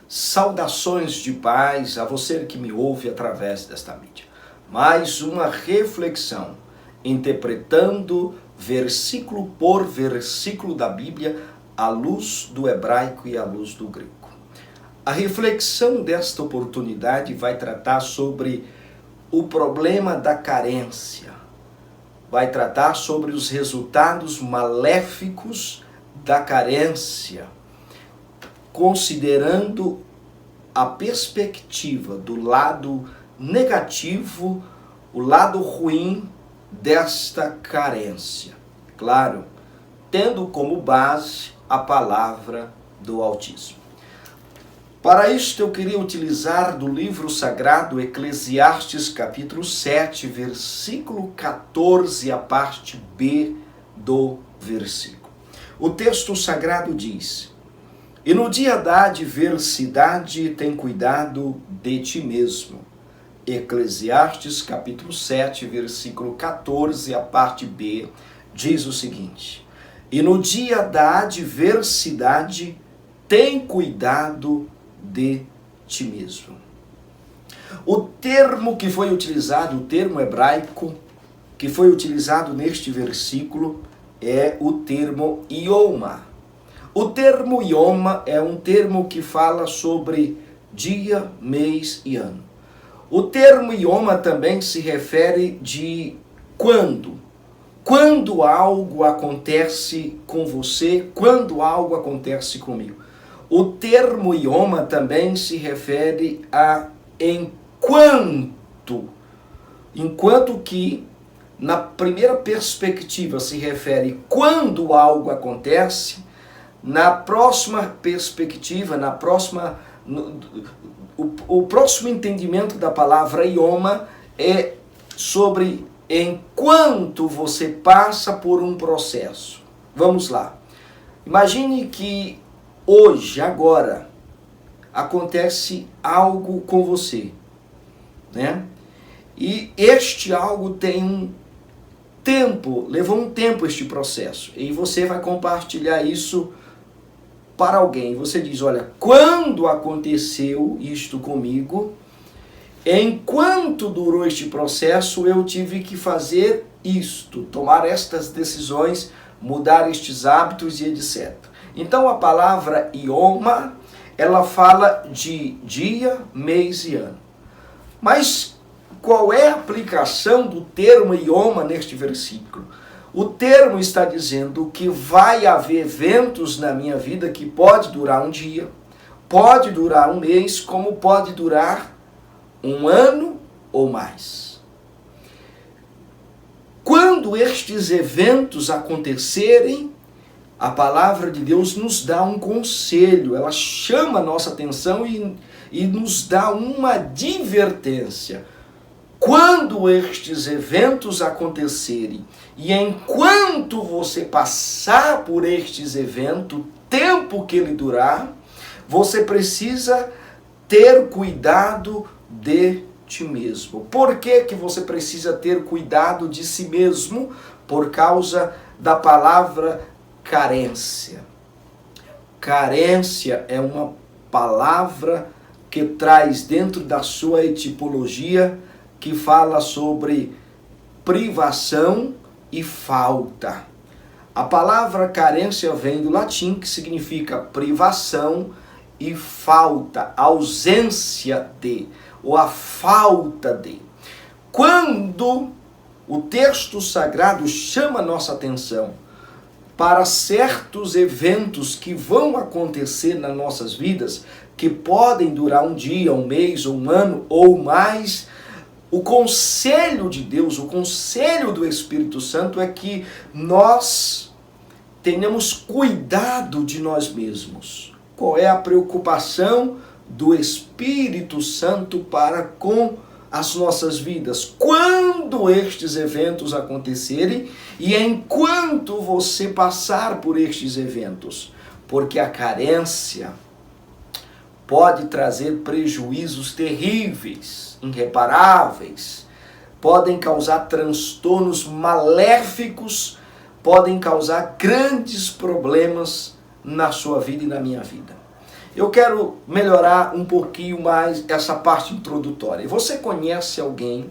Saudações de paz a você que me ouve através desta mídia. Mais uma reflexão, interpretando versículo por versículo da Bíblia, à luz do hebraico e à luz do grego. A reflexão desta oportunidade vai tratar sobre o problema da carência. Vai tratar sobre os resultados maléficos da carência, considerando a perspectiva do lado negativo, o lado ruim desta carência. Claro, tendo como base a palavra do Altíssimo. Para isto eu queria utilizar do livro sagrado Eclesiastes capítulo 7, versículo 14, a parte B do versículo. O texto sagrado diz: "E no dia da adversidade tem cuidado de ti mesmo." Eclesiastes capítulo 7, versículo 14, a parte B, diz o seguinte: "E no dia da adversidade tem cuidado de ti mesmo." O termo que foi utilizado, o termo hebraico que foi utilizado neste versículo é o termo ioma. O termo ioma é um termo que fala sobre dia, mês e ano. O termo ioma também se refere de quando. Quando algo acontece com você, quando algo acontece comigo. O termo ioma também se refere a enquanto. Enquanto que na primeira perspectiva se refere quando algo acontece, na próxima perspectiva, o próximo entendimento da palavra ioma é sobre enquanto você passa por um processo. Vamos lá. Imagine que hoje, agora, acontece algo com você, né? E este algo tem um tempo, levou um tempo este processo. E você vai compartilhar isso para alguém. Você diz: olha, quando aconteceu isto comigo, enquanto durou este processo, eu tive que fazer isto, tomar estas decisões, mudar estes hábitos e etc. Então a palavra ioma, ela fala de dia, mês e ano. Mas qual é a aplicação do termo ioma neste versículo? O termo está dizendo que vai haver eventos na minha vida que pode durar um dia, pode durar um mês, como pode durar um ano ou mais. Quando estes eventos acontecerem, a palavra de Deus nos dá um conselho, ela chama a nossa atenção e nos dá uma advertência. Quando estes eventos acontecerem e enquanto você passar por estes eventos, o tempo que ele durar, você precisa ter cuidado de ti mesmo. Por que que você precisa ter cuidado de si mesmo? Por causa da palavra carência. Carência é uma palavra que traz dentro da sua etimologia, que fala sobre privação e falta. A palavra carência vem do latim, que significa privação e falta, ausência de, ou a falta de. Quando o texto sagrado chama nossa atenção para certos eventos que vão acontecer nas nossas vidas, que podem durar um dia, um mês, um ano ou mais, o conselho de Deus, o conselho do Espírito Santo é que nós tenhamos cuidado de nós mesmos. Qual é a preocupação do Espírito Santo para com as nossas vidas? Quando estes eventos acontecerem e enquanto você passar por estes eventos, porque a carência pode trazer prejuízos terríveis, irreparáveis, podem causar transtornos maléficos, podem causar grandes problemas na sua vida e na minha vida. Eu quero melhorar um pouquinho mais essa parte introdutória. Você conhece alguém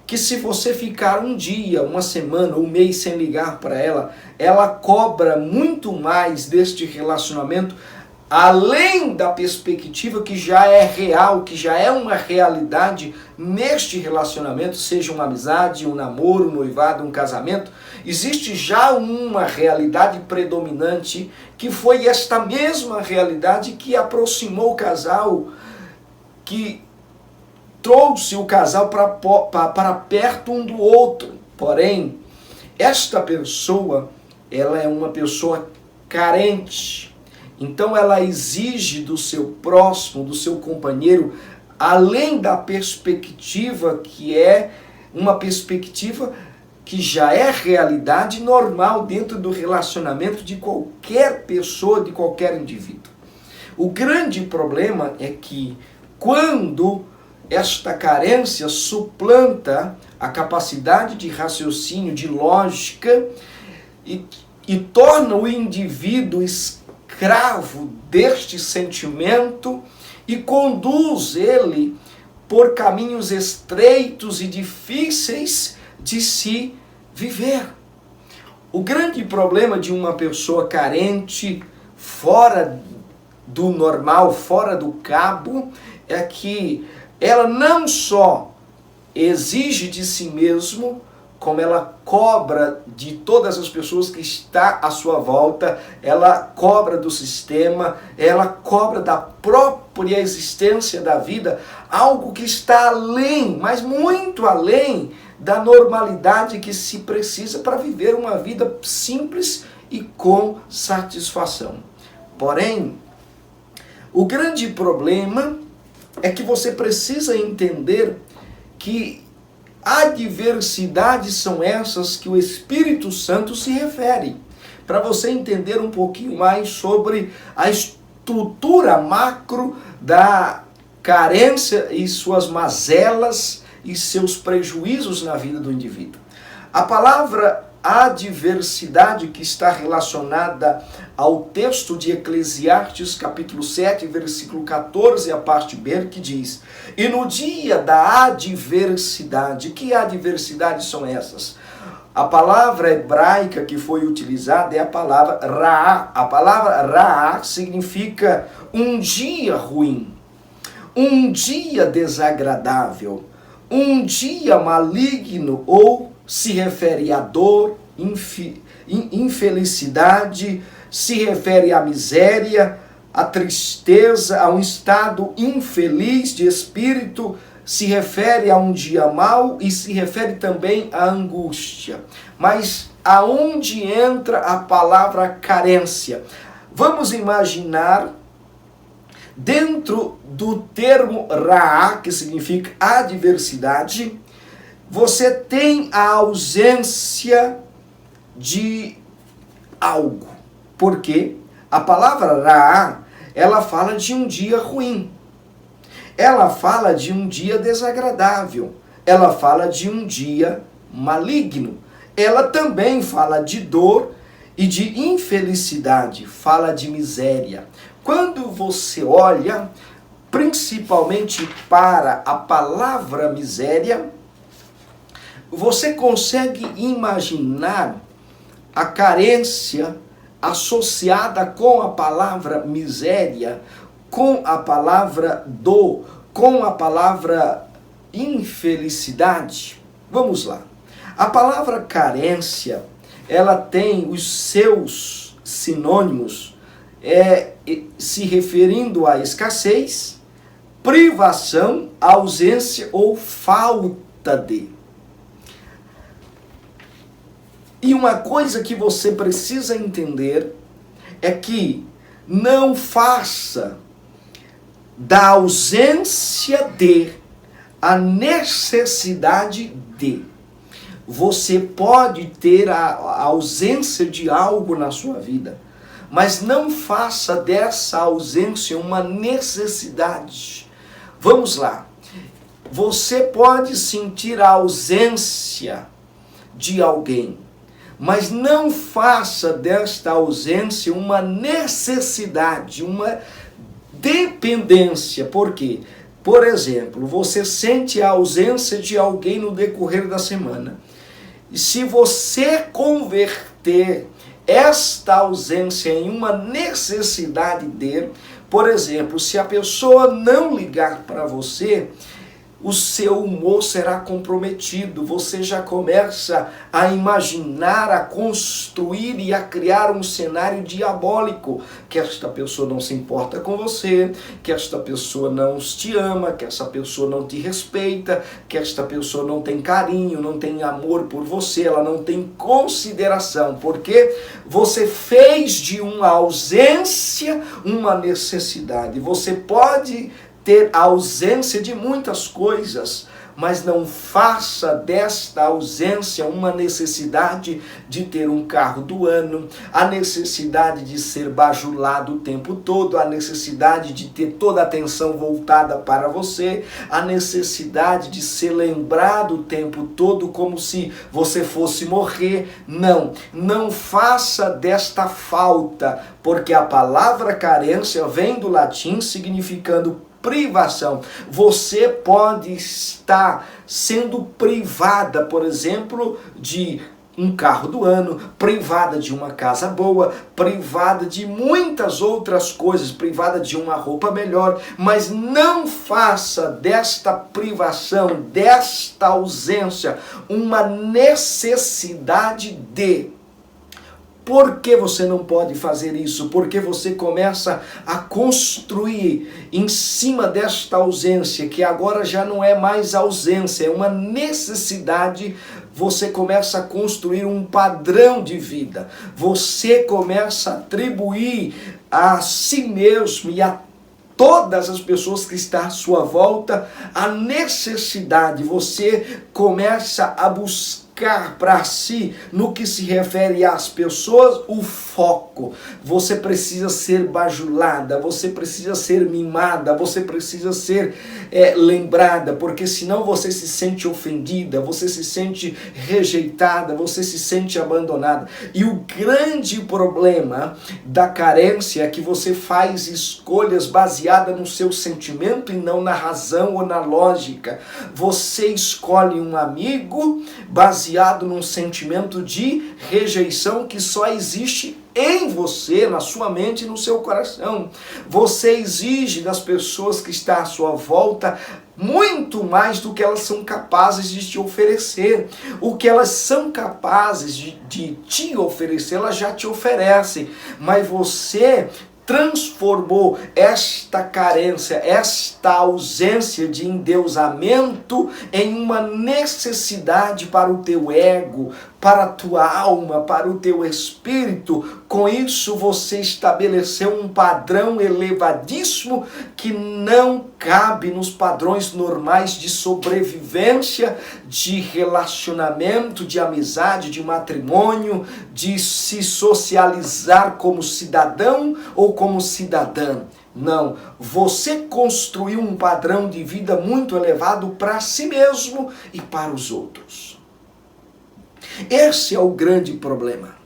que, se você ficar um dia, uma semana, um mês sem ligar para ela, ela cobra muito mais deste relacionamento, além da perspectiva que já é real, que já é uma realidade neste relacionamento, seja uma amizade, um namoro, um noivado, um casamento, existe já uma realidade predominante, que foi esta mesma realidade que aproximou o casal, que trouxe o casal para perto um do outro. Porém, esta pessoa, ela é uma pessoa carente. Então ela exige do seu próximo, do seu companheiro, além da perspectiva que é uma perspectiva que já é realidade normal dentro do relacionamento de qualquer pessoa, de qualquer indivíduo. O grande problema é que quando esta carência suplanta a capacidade de raciocínio, de lógica, e torna o indivíduo escravo deste sentimento e conduz ele por caminhos estreitos e difíceis de se viver. O grande problema de uma pessoa carente, fora do normal, fora do cabo, é que ela não só exige de si mesmo, como ela cobra de todas as pessoas que estão à sua volta, ela cobra do sistema, ela cobra da própria existência da vida, algo que está além, mas muito além da normalidade que se precisa para viver uma vida simples e com satisfação. Porém, o grande problema é que você precisa entender que adversidades são essas que o Espírito Santo se refere. Para você entender um pouquinho mais sobre a estrutura macro da carência e suas mazelas e seus prejuízos na vida do indivíduo. A palavra adversidade, que está relacionada ao texto de Eclesiastes, capítulo 7, versículo 14, a parte B, que diz: e no dia da adversidade, que adversidades são essas? A palavra hebraica que foi utilizada é a palavra Ra. A palavra Ra significa um dia ruim, um dia desagradável, um dia maligno, ou se refere à dor, infelicidade, se refere à miséria, à tristeza, a um estado infeliz de espírito, se refere a um dia mau e se refere também à angústia. Mas aonde entra a palavra carência? Vamos imaginar, dentro do termo Ra, que significa adversidade, você tem a ausência de algo. Porque a palavra Ra, ela fala de um dia ruim. Ela fala de um dia desagradável. Ela fala de um dia maligno. Ela também fala de dor e de infelicidade. Fala de miséria. Quando você olha, principalmente para a palavra miséria, você consegue imaginar a carência associada com a palavra miséria, com a palavra dor, com a palavra infelicidade? Vamos lá. A palavra carência, ela tem os seus sinônimos, se referindo à escassez, privação, ausência ou falta de. E uma coisa que você precisa entender é que não faça da ausência de a necessidade de. Você pode ter a ausência de algo na sua vida, mas não faça dessa ausência uma necessidade. Vamos lá. Você pode sentir a ausência de alguém, mas não faça desta ausência uma necessidade, uma dependência. Por quê? Por exemplo, você sente a ausência de alguém no decorrer da semana. E se você converter esta ausência em uma necessidade dele, por exemplo, se a pessoa não ligar para você, o seu humor será comprometido. Você já começa a imaginar, a construir e a criar um cenário diabólico. Que esta pessoa não se importa com você, que esta pessoa não te ama, que essa pessoa não te respeita, que esta pessoa não tem carinho, não tem amor por você, ela não tem consideração. Porque você fez de uma ausência uma necessidade. Você pode ter a ausência de muitas coisas, mas não faça desta ausência uma necessidade de ter um carro do ano, a necessidade de ser bajulado o tempo todo, a necessidade de ter toda a atenção voltada para você, a necessidade de ser lembrado o tempo todo como se você fosse morrer. Não faça desta falta, porque a palavra carência vem do latim significando privação. Você pode estar sendo privada, por exemplo, de um carro do ano, privada de uma casa boa, privada de muitas outras coisas, privada de uma roupa melhor, mas não faça desta privação, desta ausência, uma necessidade de. Por que você não pode fazer isso? Porque você começa a construir em cima desta ausência, que agora já não é mais ausência, é uma necessidade. Você começa a construir um padrão de vida. Você começa a atribuir a si mesmo e a todas as pessoas que estão à sua volta a necessidade. Você começa a buscar para si, no que se refere às pessoas, o foco. Você precisa ser bajulada, você precisa ser mimada, você precisa ser lembrada, porque senão você se sente ofendida, você se sente rejeitada, você se sente abandonada. E o grande problema da carência é que você faz escolhas baseadas no seu sentimento e não na razão ou na lógica. Você escolhe um amigo baseado num sentimento de rejeição que só existe em você, na sua mente e no seu coração. Você exige das pessoas que estão à sua volta muito mais do que elas são capazes de te oferecer. O que elas são capazes de te oferecer, elas já te oferecem. Mas você transformou esta carência, esta ausência de endeusamento em uma necessidade para o teu ego, para a tua alma, para o teu espírito. Com isso você estabeleceu um padrão elevadíssimo que não cabe nos padrões normais de sobrevivência, de relacionamento, de amizade, de matrimônio, de se socializar como cidadão ou como cidadã. Não, você construiu um padrão de vida muito elevado para si mesmo e para os outros. Esse é o grande problema.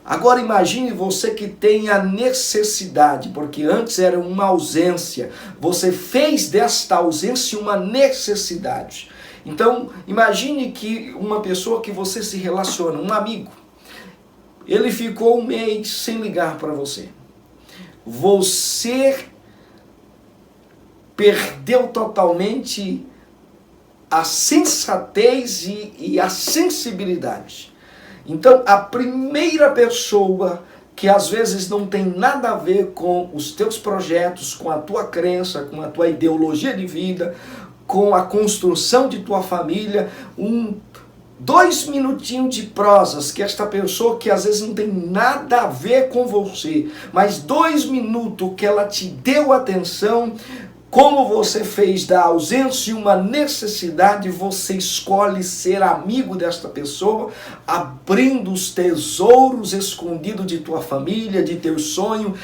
Agora imagine você que tem a necessidade, porque antes era uma ausência, você fez desta ausência uma necessidade. Então imagine que uma pessoa que você se relaciona, um amigo, ele ficou um mês sem ligar para você. Você perdeu totalmente a sensatez e a sensibilidade. Então, a primeira pessoa que às vezes não tem nada a ver com os teus projetos, com a tua crença, com a tua ideologia de vida, com a construção de tua família, 2 minutinhos de prosas que esta pessoa que às vezes não tem nada a ver com você, mas 2 minutos que ela te deu atenção, como você fez da ausência uma necessidade, você escolhe ser amigo desta pessoa, abrindo os tesouros escondidos de tua família, de teu sonho,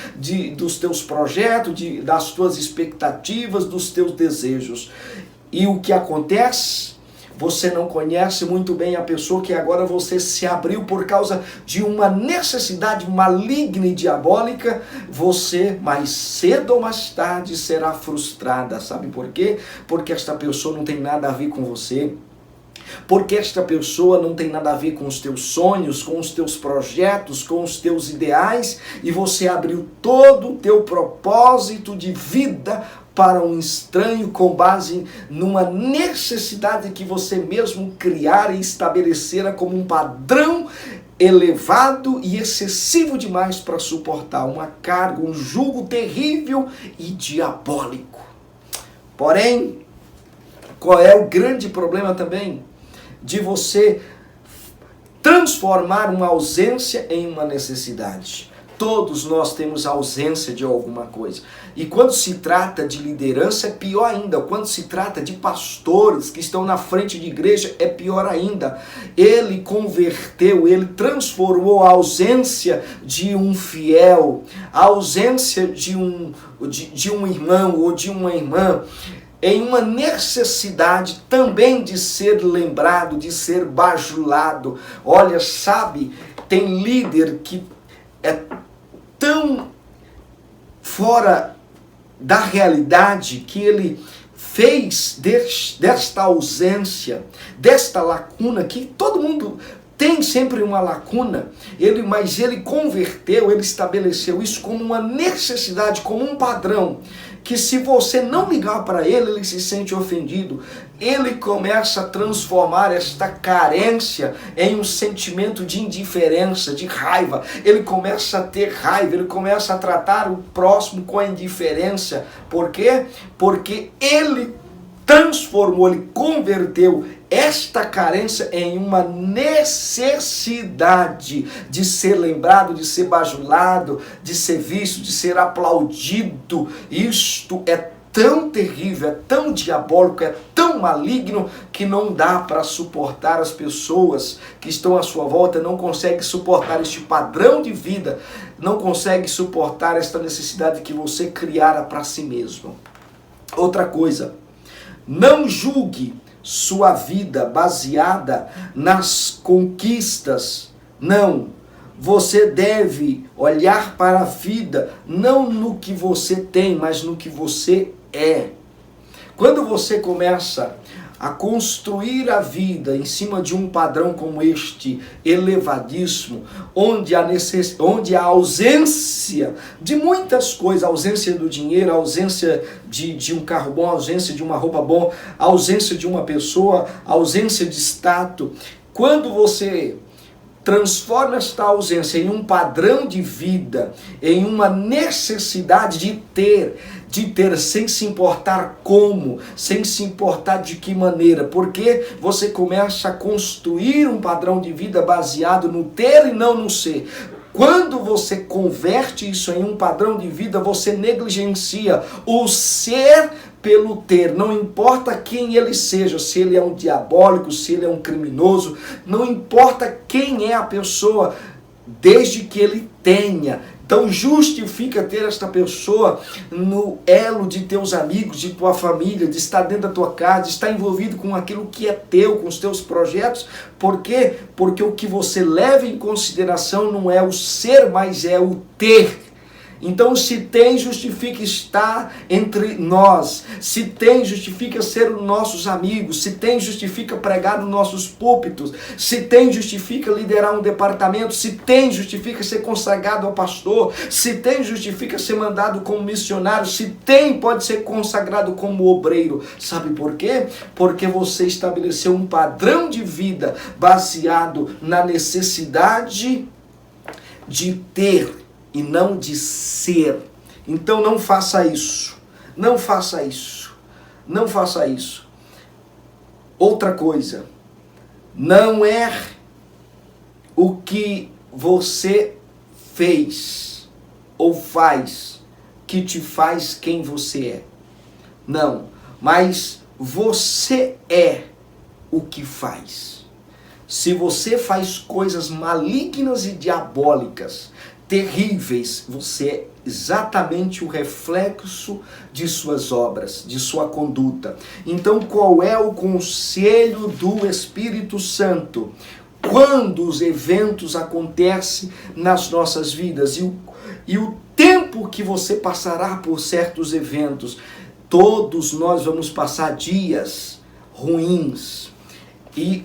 dos teus projetos, das tuas expectativas, dos teus desejos. E o que acontece? Você não conhece muito bem a pessoa que agora você se abriu por causa de uma necessidade maligna e diabólica. Você, mais cedo ou mais tarde, será frustrada. Sabe por quê? Porque esta pessoa não tem nada a ver com você. Porque esta pessoa não tem nada a ver com os teus sonhos, com os teus projetos, com os teus ideais, e você abriu todo o teu propósito de vida para um estranho com base numa necessidade que você mesmo criara e estabelecera como um padrão elevado e excessivo demais para suportar uma carga, um jugo terrível e diabólico. Porém, qual é o grande problema também? De você transformar uma ausência em uma necessidade. Todos nós temos ausência de alguma coisa. E quando se trata de liderança, é pior ainda. Quando se trata de pastores que estão na frente de igreja, é pior ainda. Ele converteu, ele transformou a ausência de um fiel, a ausência de um irmão ou de uma irmã, em uma necessidade também de ser lembrado, de ser bajulado. Olha, sabe, tem líder que é tão fora da realidade que ele fez desta ausência, desta lacuna, que todo mundo tem sempre uma lacuna, mas ele converteu, ele estabeleceu isso como uma necessidade, como um padrão, que se você não ligar para ele, ele se sente ofendido. Ele começa a transformar esta carência em um sentimento de indiferença, de raiva. Ele começa a ter raiva, ele começa a tratar o próximo com indiferença. Por quê? Porque ele transformou, ele converteu esta carência em uma necessidade de ser lembrado, de ser bajulado, de ser visto, de ser aplaudido. Isto é tão terrível, é tão diabólico, é tão maligno que não dá para suportar. As pessoas que estão à sua volta não conseguem suportar este padrão de vida, não conseguem suportar esta necessidade que você criara para si mesmo. Outra coisa, não julgue sua vida baseada nas conquistas. Não. Você deve olhar para a vida não no que você tem, mas no que você é. Quando você começa a construir a vida em cima de um padrão como este, elevadíssimo, onde a ausência de muitas coisas, a ausência do dinheiro, a ausência de um carro bom, a ausência de uma roupa boa, a ausência de uma pessoa, a ausência de status, quando você transforma esta ausência em um padrão de vida, em uma necessidade de ter sem se importar como, sem se importar de que maneira, porque você começa a construir um padrão de vida baseado no ter e não no ser. Quando você converte isso em um padrão de vida, você negligencia o ser pelo ter. Não importa quem ele seja, se ele é um diabólico, se ele é um criminoso, não importa quem é a pessoa, desde que ele tenha. Então justifica ter esta pessoa no elo de teus amigos, de tua família, de estar dentro da tua casa, de estar envolvido com aquilo que é teu, com os teus projetos. Por quê? Porque o que você leva em consideração não é o ser, mas é o ter. Então, se tem, justifica estar entre nós. Se tem, justifica ser os nossos amigos. Se tem, justifica pregar nos nossos púlpitos. Se tem, justifica liderar um departamento. Se tem, justifica ser consagrado ao pastor. Se tem, justifica ser mandado como missionário. Se tem, pode ser consagrado como obreiro. Sabe por quê? Porque você estabeleceu um padrão de vida baseado na necessidade de ter e não de ser. Então não faça isso. Não faça isso. Não faça isso. Outra coisa, não é o que você fez ou faz que te faz quem você é. Não, mas você é o que faz. Se você faz coisas malignas e diabólicas, terríveis, você exatamente o reflexo de suas obras, de sua conduta. Então, qual é o conselho do Espírito Santo? Quando os eventos acontecem nas nossas vidas e o tempo que você passará por certos eventos, todos nós vamos passar dias ruins. E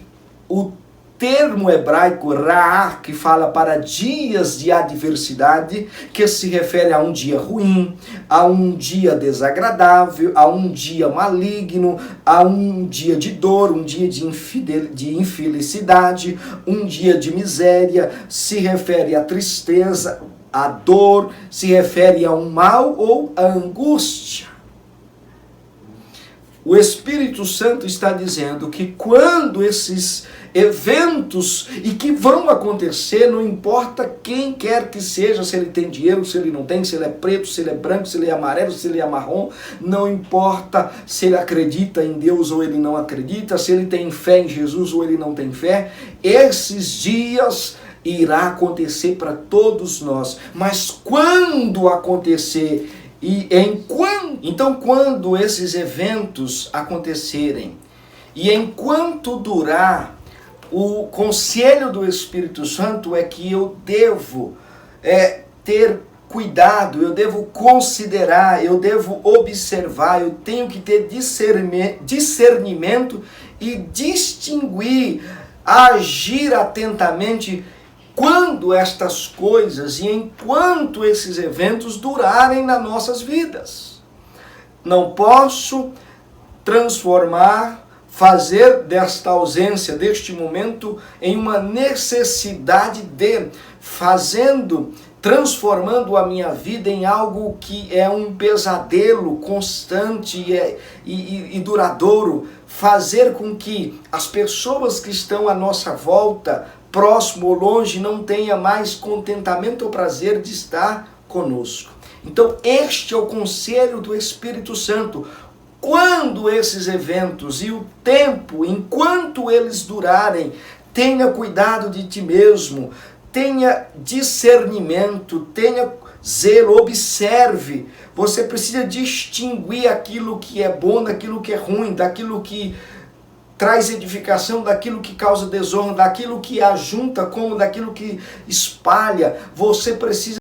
o termo hebraico ra'ah, que fala para dias de adversidade, que se refere a um dia ruim, a um dia desagradável, a um dia maligno, a um dia de dor, um dia de infelicidade, um dia de miséria, se refere à tristeza, à dor, se refere a um mal ou à angústia. O Espírito Santo está dizendo que quando esses eventos e que vão acontecer, não importa quem quer que seja, se ele tem dinheiro, se ele não tem, se ele é preto, se ele é branco, se ele é amarelo, se ele é marrom, não importa se ele acredita em Deus ou ele não acredita, se ele tem fé em Jesus ou ele não tem fé, esses dias irá acontecer para todos nós. Mas quando acontecer então, quando esses eventos acontecerem e enquanto durar, o conselho do Espírito Santo é que eu devo ter cuidado, eu devo considerar, eu devo observar, eu tenho que ter discernimento e distinguir, agir atentamente quando estas coisas e enquanto esses eventos durarem nas nossas vidas. Não posso fazer desta ausência, deste momento, em uma necessidade transformando a minha vida em algo que é um pesadelo constante e duradouro, fazer com que as pessoas que estão à nossa volta, próximo ou longe, não tenha mais contentamento ou prazer de estar conosco. Então, este é o conselho do Espírito Santo. Quando esses eventos e o tempo, enquanto eles durarem, tenha cuidado de ti mesmo, tenha discernimento, tenha zelo, observe. Você precisa distinguir aquilo que é bom daquilo que é ruim, daquilo que traz edificação, daquilo que causa desonra, daquilo que ajunta como daquilo que espalha. Você precisa